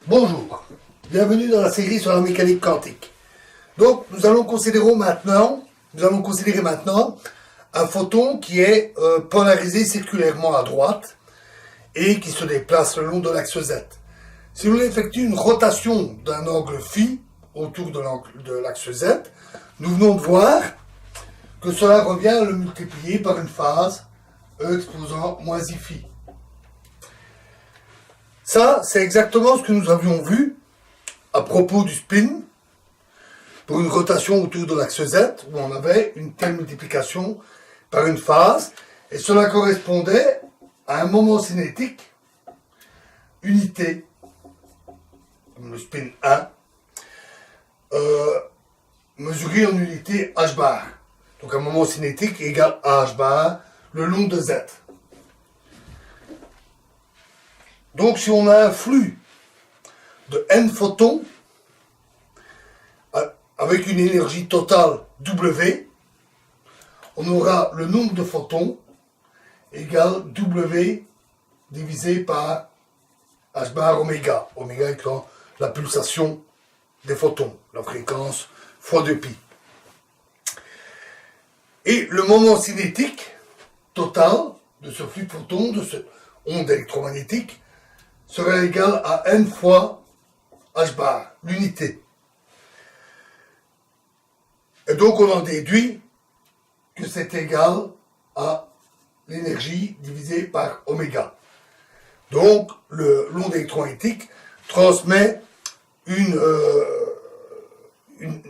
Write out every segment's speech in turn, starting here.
Bonjour, bienvenue dans la série sur la mécanique quantique. Donc nous allons considérer maintenant un photon qui est polarisé circulairement à droite et qui se déplace le long de l'axe Z. Si l'on effectue une rotation d'un angle phi autour de l'axe Z, nous venons de voir que cela revient à le multiplier par une phase E exposant moins I phi. Ça, c'est exactement ce que nous avions vu à propos du spin pour une rotation autour de l'axe Z, où on avait une telle multiplication par une phase, et cela correspondait à un moment cinétique unité, comme le spin 1, mesuré en unité h bar. Donc un moment cinétique égale à h bar le long de Z. Donc si on a un flux de n photons avec une énergie totale W, on aura le nombre de photons égale W divisé par h bar oméga, oméga étant la pulsation des photons, la fréquence fois 2pi. Et le moment cinétique total de ce flux de photons, de cette onde électromagnétique, sera égal à n fois h bar, l'unité. Et donc on en déduit que c'est égal à l'énergie divisée par oméga. Donc l'onde électromagnétique transmet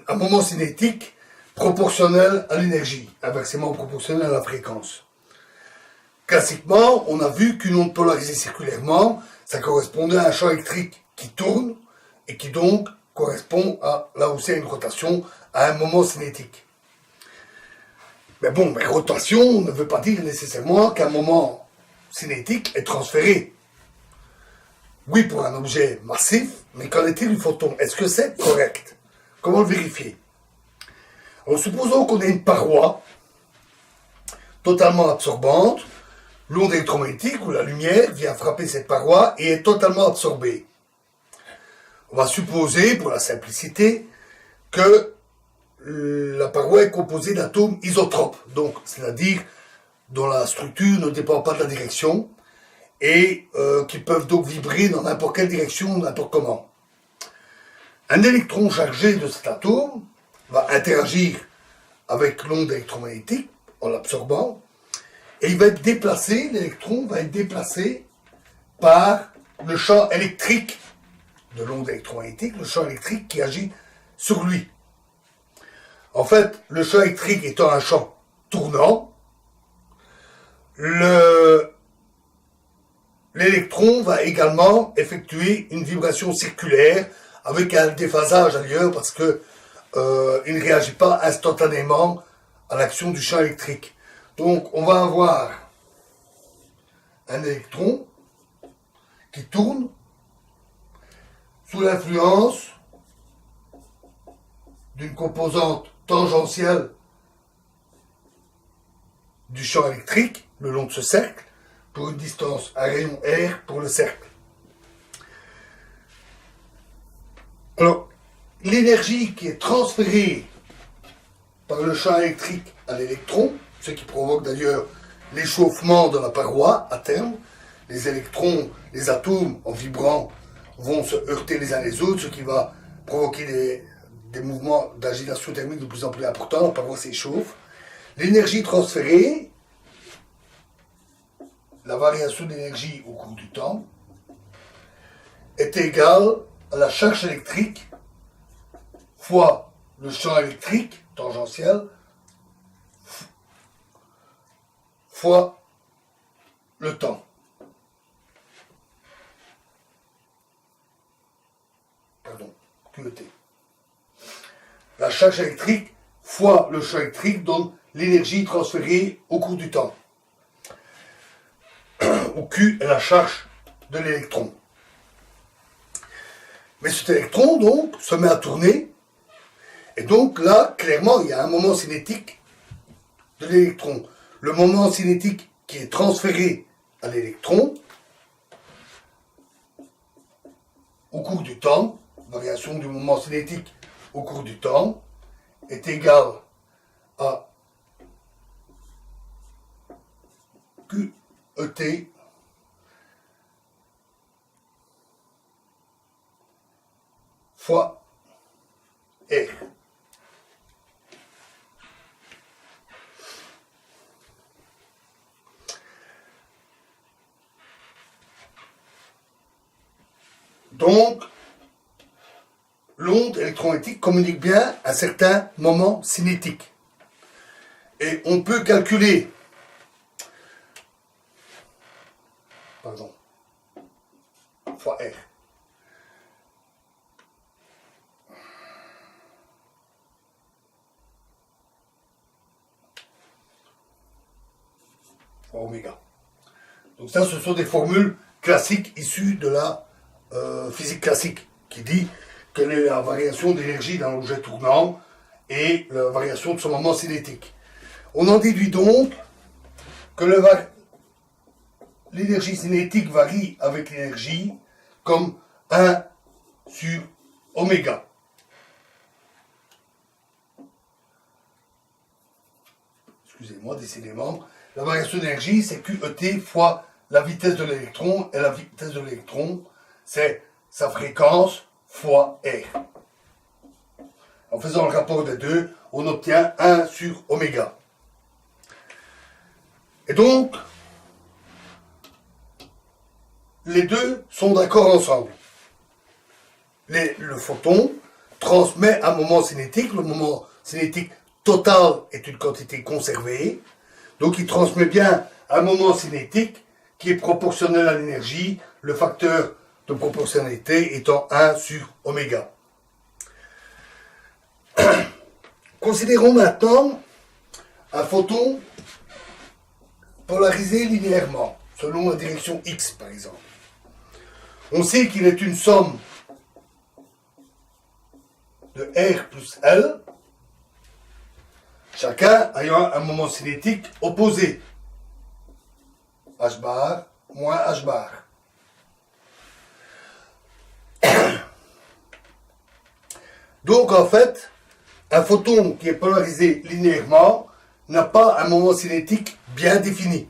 un moment cinétique proportionnel à l'énergie, inversement proportionnel à la fréquence. Classiquement, on a vu qu'une onde polarisée circulairement, ça correspondait à un champ électrique qui tourne et qui donc correspond à, là aussi, à une rotation, à un moment cinétique. Mais bon, rotation ne veut pas dire nécessairement qu'un moment cinétique est transféré. Oui, pour un objet massif, mais qu'en est-il du photon? Est-ce que c'est correct? Comment le vérifier? Alors, supposons qu'on ait une paroi totalement absorbante. L'onde électromagnétique ou la lumière vient frapper cette paroi et est totalement absorbée. On va supposer, pour la simplicité, que la paroi est composée d'atomes isotropes, donc c'est-à-dire dont la structure ne dépend pas de la direction et qui peuvent donc vibrer dans n'importe quelle direction, n'importe comment. Un électron chargé de cet atome va interagir avec l'onde électromagnétique en l'absorbant. Et il va être déplacé, l'électron va être déplacé par le champ électrique de l'onde électromagnétique, le champ électrique qui agit sur lui. En fait, le champ électrique étant un champ tournant, l'électron va également effectuer une vibration circulaire avec un déphasage ailleurs parce que il ne réagit pas instantanément à l'action du champ électrique. Donc, on va avoir un électron qui tourne sous l'influence d'une composante tangentielle du champ électrique le long de ce cercle pour une distance, un rayon R pour le cercle. Alors, l'énergie qui est transférée par le champ électrique à l'électron, ce qui provoque d'ailleurs l'échauffement de la paroi à terme. Les électrons, les atomes, en vibrant, vont se heurter les uns les autres, ce qui va provoquer des mouvements d'agitation thermique de plus en plus importants, la paroi s'échauffe. L'énergie transférée, la variation d'énergie au cours du temps, est égale à la charge électrique fois le champ électrique tangentiel fois le temps. Pardon, QET. La charge électrique fois le champ électrique donne l'énergie transférée au cours du temps. Où Q est la charge de l'électron. Mais cet électron, donc, se met à tourner. Et donc, là, clairement, il y a un moment cinétique de l'électron. Le moment cinétique qui est transféré à l'électron, au cours du temps, variation du moment cinétique au cours du temps, est égale à QET fois R. Donc, l'onde électromagnétique communique bien un certain moment cinétique. Et on peut calculer, fois R. Fois oméga. Donc ça, ce sont des formules classiques issues de la physique classique, qui dit quelle est la variation d'énergie d'un objet tournant et la variation de son moment cinétique. On en déduit donc que l'énergie cinétique varie avec l'énergie comme 1 sur oméga. Excusez-moi, décidément. La variation d'énergie, c'est QET fois la vitesse de l'électron, et la vitesse de l'électron, c'est sa fréquence fois R. En faisant le rapport des deux, on obtient 1 sur oméga. Et donc, les deux sont d'accord ensemble. Le photon transmet un moment cinétique. Le moment cinétique total est une quantité conservée. Donc il transmet bien un moment cinétique qui est proportionnel à l'énergie, le facteur de proportionnalité étant 1 sur oméga. Considérons maintenant un photon polarisé linéairement, selon la direction X par exemple. On sait qu'il est une somme de R plus L, chacun ayant un moment cinétique opposé. H bar moins H bar. Donc en fait, un photon qui est polarisé linéairement n'a pas un moment cinétique bien défini.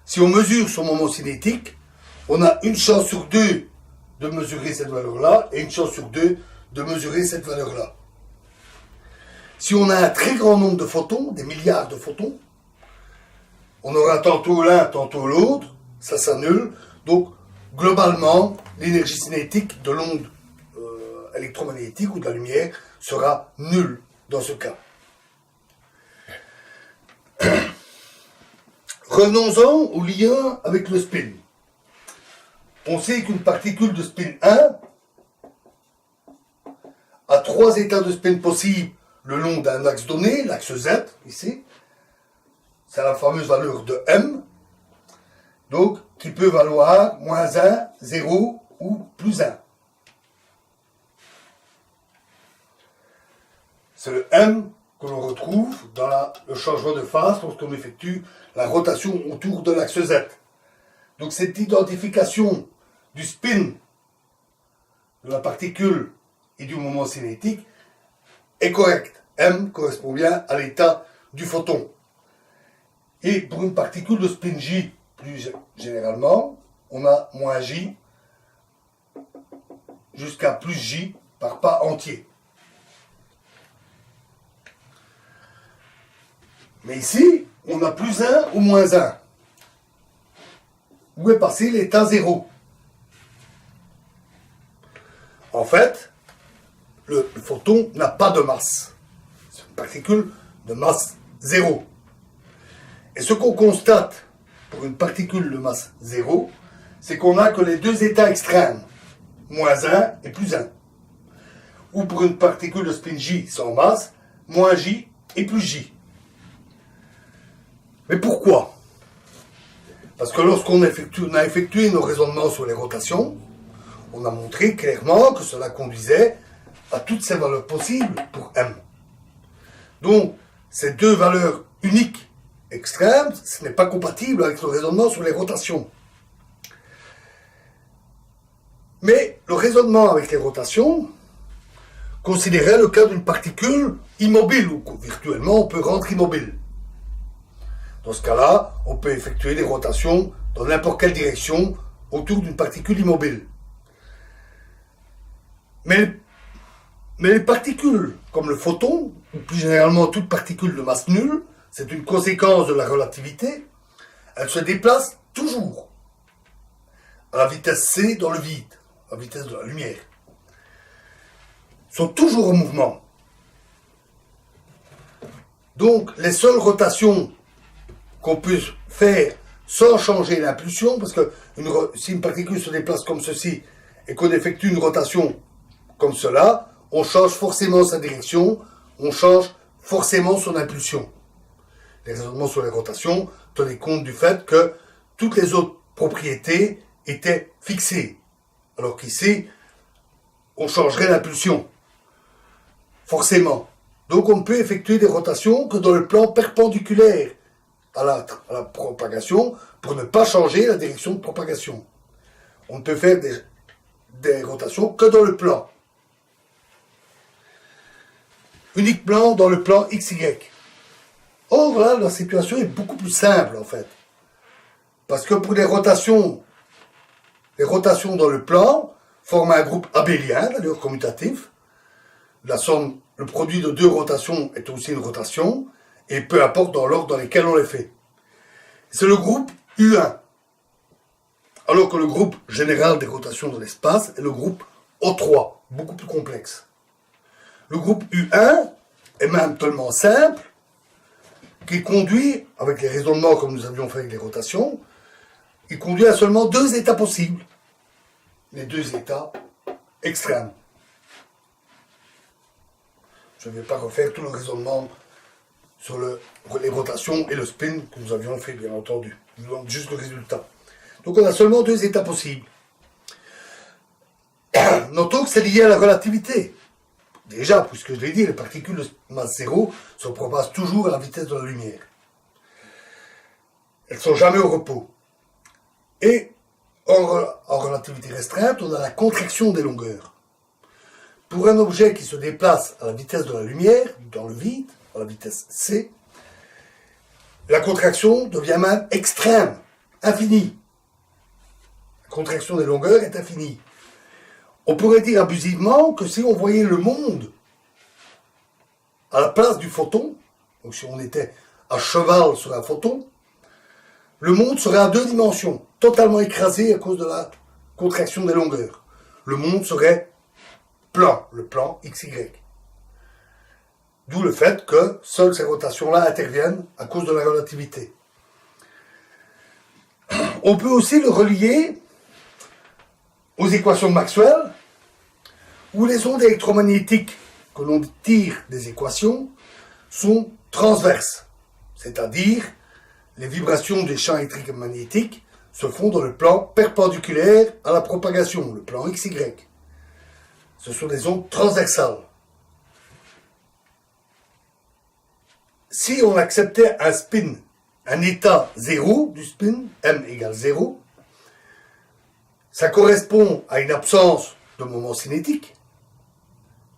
Si on mesure son moment cinétique, on a une chance sur 2 de mesurer cette valeur-là et une chance sur 2 de mesurer cette valeur-là. Si on a un très grand nombre de photons, des milliards de photons, on aura tantôt l'un, tantôt l'autre, ça s'annule. Donc, globalement, l'énergie cinétique de l'onde électromagnétique ou de la lumière sera nulle dans ce cas. Revenons-en au lien avec le spin. On sait qu'une particule de spin 1 a 3 états de spin possibles le long d'un axe donné, l'axe Z, ici. C'est la fameuse valeur de M, donc qui peut valoir moins 1, 0 ou plus 1. C'est le M que l'on retrouve dans le changement de phase lorsqu'on effectue la rotation autour de l'axe Z. Donc cette identification du spin de la particule et du moment cinétique est correcte. M correspond bien à l'état du photon. Et pour une particule de spin J, plus généralement, on a moins J jusqu'à plus J par pas entier. Mais ici, on a plus 1 ou moins 1. Où est passé l'état 0? En fait, le photon n'a pas de masse. C'est une particule de masse 0. Et ce qu'on constate pour une particule de masse 0, c'est qu'on n'a que les deux états extrêmes, moins 1 et plus 1. Ou pour une particule de spin J sans masse, moins J et plus J. Mais pourquoi? Parce que lorsqu'on a effectué nos raisonnements sur les rotations, on a montré clairement que cela conduisait à toutes ces valeurs possibles pour M. Donc, ces deux valeurs uniques extrêmes, ce n'est pas compatible avec le raisonnement sur les rotations. Mais le raisonnement avec les rotations considérait le cas d'une particule immobile, ou virtuellement on peut rendre immobile. Dans ce cas-là, on peut effectuer des rotations dans n'importe quelle direction autour d'une particule immobile. Mais les particules, comme le photon, ou plus généralement toute particule de masse nulle, c'est une conséquence de la relativité, elles se déplacent toujours à la vitesse c dans le vide, à la vitesse de la lumière. Elles sont toujours en mouvement. Donc, les seules rotations qu'on peut faire sans changer l'impulsion, parce que si une particule se déplace comme ceci et qu'on effectue une rotation comme cela, on change forcément sa direction, on change forcément son impulsion. Les raisonnements sur les rotations tenaient compte du fait que toutes les autres propriétés étaient fixées, alors qu'ici, on changerait l'impulsion, forcément. Donc on ne peut effectuer des rotations que dans le plan perpendiculaire à la propagation pour ne pas changer la direction de propagation. On ne peut faire des rotations que dans le plan. Uniquement dans le plan XY. Or là, la situation est beaucoup plus simple en fait. Parce que pour les rotations dans le plan forment un groupe abélien, d'ailleurs commutatif. La somme, le produit de deux rotations est aussi une rotation, et peu importe dans l'ordre dans lequel on les fait. C'est le groupe U1. Alors que le groupe général des rotations dans l'espace est le groupe O3, beaucoup plus complexe. Le groupe U1 est même tellement simple qu'il conduit, avec les raisonnements comme nous avions fait avec les rotations, il conduit à seulement deux états possibles. Les deux états extrêmes. Je ne vais pas refaire tout le raisonnement sur les rotations et le spin que nous avions fait, bien entendu. Je vous donne juste le résultat. Donc on a seulement deux états possibles. Notons que c'est lié à la relativité. Déjà, puisque je l'ai dit, les particules de masse zéro se propagent toujours à la vitesse de la lumière. Elles ne sont jamais au repos. Et en relativité restreinte, on a la contraction des longueurs. Pour un objet qui se déplace à la vitesse de la lumière, dans le vide, à la vitesse c, la contraction devient même extrême, infinie. La contraction des longueurs est infinie. On pourrait dire abusivement que si on voyait le monde à la place du photon, donc si on était à cheval sur un photon, le monde serait à deux dimensions, totalement écrasé à cause de la contraction des longueurs. Le monde serait plan, le plan XY. D'où le fait que seules ces rotations-là interviennent à cause de la relativité. On peut aussi le relier aux équations de Maxwell, où les ondes électromagnétiques que l'on tire des équations sont transverses, c'est-à-dire les vibrations des champs électriques et magnétiques se font dans le plan perpendiculaire à la propagation, le plan XY. Ce sont des ondes transversales. Si on acceptait un spin, un état zéro du spin, m égale 0, ça correspond à une absence de moment cinétique,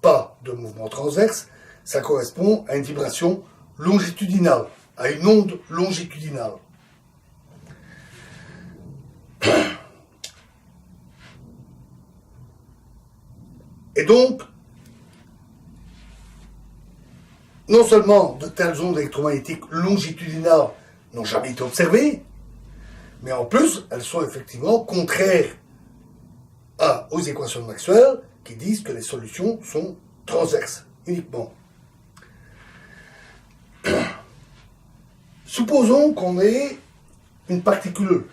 pas de mouvement transverse, ça correspond à une vibration longitudinale, à une onde longitudinale. Et donc, non seulement de telles ondes électromagnétiques longitudinales n'ont jamais été observées, mais en plus, elles sont effectivement contraires aux équations de Maxwell qui disent que les solutions sont transverses, uniquement. Supposons qu'on ait une particule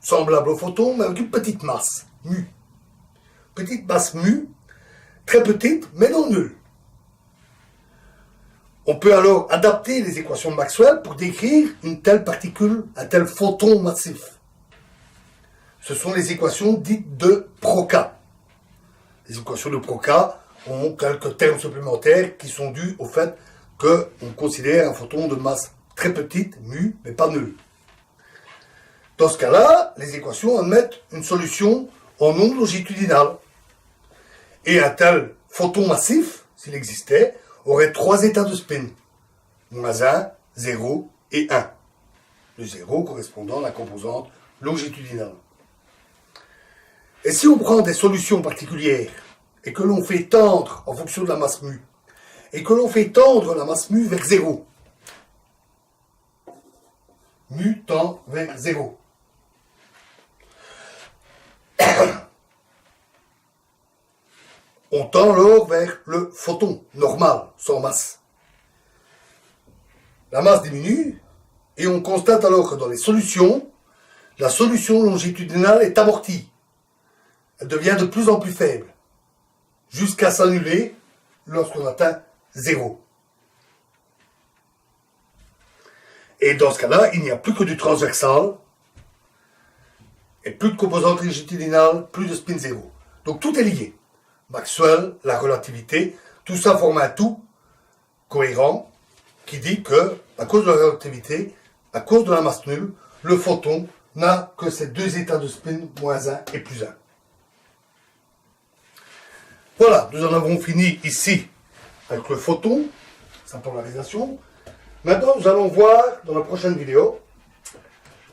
semblable au photon, mais avec une petite masse, mu. Petite masse mu, très petite, mais non nulle. On peut alors adapter les équations de Maxwell pour décrire une telle particule, un tel photon massif. Ce sont les équations dites de Procca. Les équations de Procca ont quelques termes supplémentaires qui sont dus au fait qu'on considère un photon de masse très petite, mu, mais pas nulle. Dans ce cas-là, les équations admettent une solution en onde longitudinale. Et un tel photon massif, s'il existait, aurait 3 états de spin. -1, 0 et 1. Le 0 correspondant à la composante longitudinale. Et si on prend des solutions particulières et que l'on fait tendre en fonction de la masse mu, et que l'on fait tendre la masse mu vers 0, mu tend vers 0, on tend alors vers le photon normal, sans masse. La masse diminue et on constate alors que dans les solutions, la solution longitudinale est amortie. Elle devient de plus en plus faible, jusqu'à s'annuler lorsqu'on atteint 0. Et dans ce cas-là, il n'y a plus que du transversal, et plus de composante longitudinale, plus de spin 0. Donc tout est lié. Maxwell, la relativité, tout ça forme un tout cohérent qui dit que, à cause de la relativité, à cause de la masse nulle, le photon n'a que ces 2 états de spin, -1 et +1. Voilà, nous en avons fini ici avec le photon, sa polarisation. Maintenant, nous allons voir dans la prochaine vidéo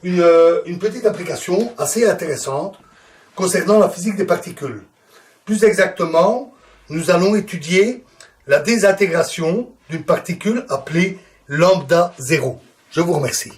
une petite application assez intéressante concernant la physique des particules. Plus exactement, nous allons étudier la désintégration d'une particule appelée lambda 0. Je vous remercie.